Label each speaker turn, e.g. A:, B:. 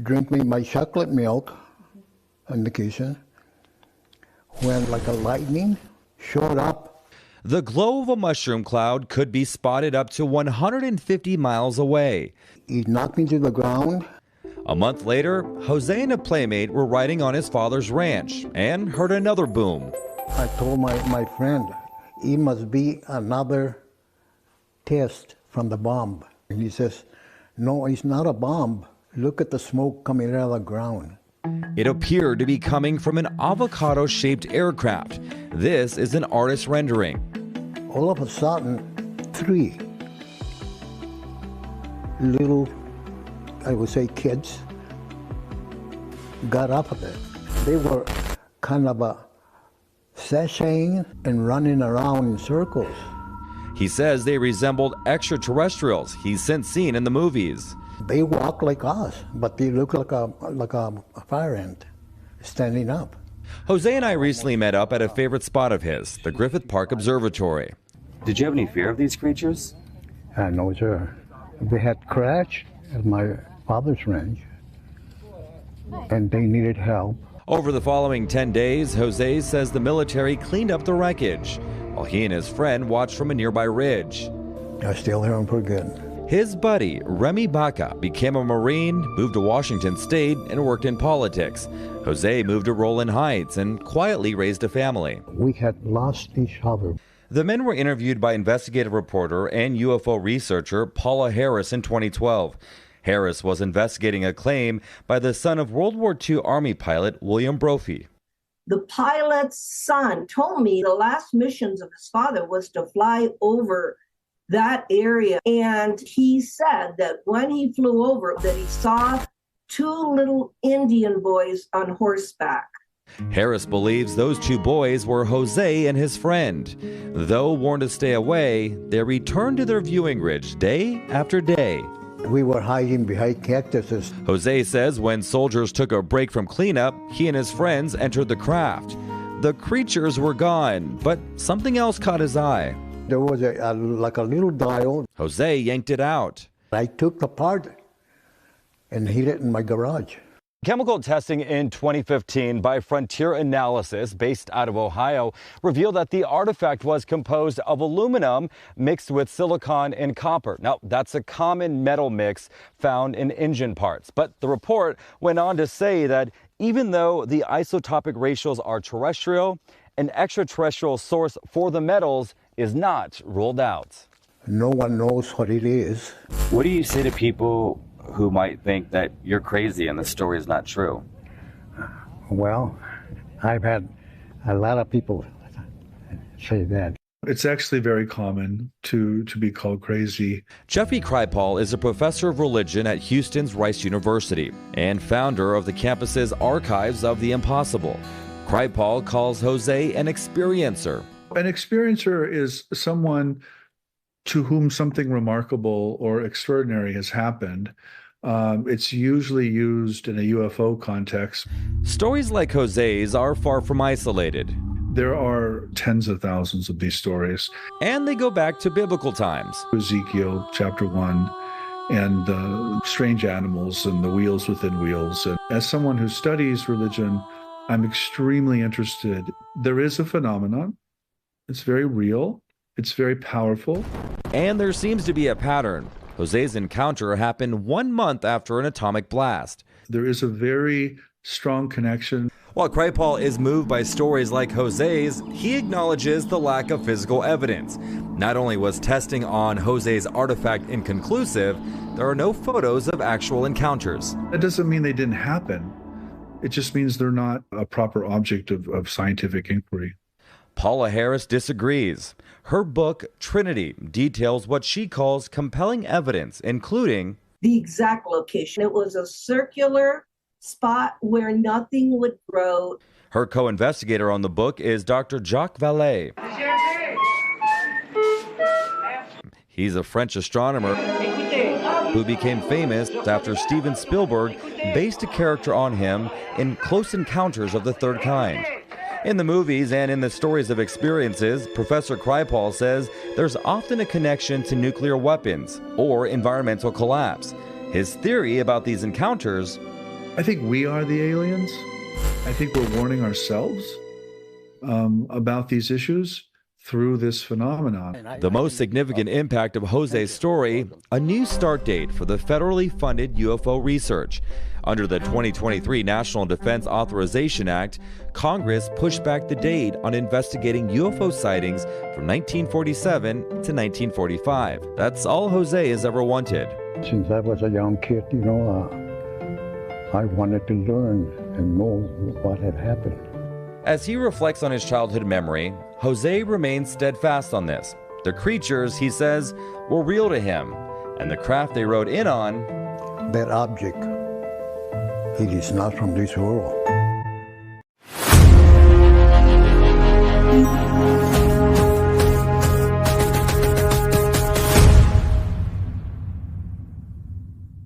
A: drink me my chocolate milk in the kitchen when like a lightning showed up.
B: The glow of a mushroom cloud could be spotted up to 150 miles away.
A: He knocked me to the ground.
B: A month later, Jose and a playmate were riding on his father's ranch and heard another boom.
A: I told my friend, it must be another test from the bomb. And he says, no, it's not a bomb. Look at the smoke coming out of the ground.
B: It appeared to be coming from an avocado-shaped aircraft. This is an artist's rendering.
A: All of a sudden, 3 little, I would say, kids got up of it. They were kind of sashaying and running around in circles.
B: He says they resembled extraterrestrials he's since seen in the movies.
A: They walk like us, but they look like a fire ant standing up.
B: Jose and I recently met up at a favorite spot of his, the Griffith Park Observatory.
C: Did you have any fear of these creatures?
A: No, sir. They had crashed at my father's ranch, and they needed help.
B: Over the following 10 days, Jose says the military cleaned up the wreckage, while he and his friend watched from a nearby ridge.
A: I still hear them pretty good.
B: His buddy, Remy Baca, became a Marine, moved to Washington State, and worked in politics. Jose moved to Rowland Heights and quietly raised a family.
A: We had lost each other.
B: The men were interviewed by investigative reporter and UFO researcher Paula Harris in 2012. Harris was investigating a claim by the son of World War II Army pilot William Brophy.
D: The pilot's son told me the last missions of his father was to fly over that area. And he said that when he flew over, that he saw 2 little Indian boys on horseback.
B: Harris believes those 2 boys were Jose and his friend. Though warned to stay away, they returned to their viewing ridge day after day.
A: We were hiding behind cactuses.
B: Jose says when soldiers took a break from cleanup, he and his friends entered the craft. The creatures were gone, but something else caught his eye.
A: There was like a little dial.
B: Jose yanked it out.
A: I took the part and hid it in my garage.
E: Chemical testing in 2015 by Frontier Analysis, based out of Ohio, revealed that the artifact was composed of aluminum mixed with silicon and copper. Now, that's a common metal mix found in engine parts. But the report went on to say that even though the isotopic ratios are terrestrial, an extraterrestrial source for the metals is not ruled out.
A: No one knows what it is.
C: What do you say to people who might think that you're crazy and the story is not true?
A: Well, I've had a lot of people say that.
F: It's actually very common to be called crazy.
B: Jeffrey Kripal is a professor of religion at Houston's Rice University and founder of the campus's Archives of the Impossible. Kripal calls Jose an experiencer.
F: An experiencer is someone to whom something remarkable or extraordinary has happened. It's usually used in a UFO context.
B: Stories like Jose's are far from isolated.
F: There are tens of thousands of these stories.
B: And they go back to biblical times.
F: Ezekiel chapter 1 and the strange animals and the wheels within wheels. And as someone who studies religion, I'm extremely interested. There is a phenomenon. It's very real. It's very powerful.
B: And there seems to be a pattern. Jose's encounter happened 1 month after an atomic blast.
F: There is a very strong connection.
B: While Kripal is moved by stories like Jose's, he acknowledges the lack of physical evidence. Not only was testing on Jose's artifact inconclusive, there are no photos of actual encounters.
F: That doesn't mean they didn't happen. It just means they're not a proper object of scientific inquiry.
B: Paula Harris disagrees. Her book, Trinity, details what she calls compelling evidence, including
D: the exact location. It was a circular spot where nothing would grow.
B: Her co-investigator on the book is Dr. Jacques Vallée. He's a French astronomer who became famous after Steven Spielberg based a character on him in Close Encounters of the Third Kind. In the movies and in the stories of experiences, Professor Kripal says there's often a connection to nuclear weapons or environmental collapse. His theory about these encounters:
F: I think we are the aliens. I think we're warning ourselves about these issues through this phenomenon.
B: The most significant impact of Jose's story, a new start date for the federally funded UFO research. Under the 2023 National Defense Authorization Act, Congress pushed back the date on investigating UFO sightings from 1947 to 1945. That's all Jose has ever wanted.
A: Since I was a young kid, I wanted to learn and know what had happened.
B: As he reflects on his childhood memory, Jose remains steadfast on this. The creatures, he says, were real to him, and the craft they rode in on,
A: That object, it is not from this world.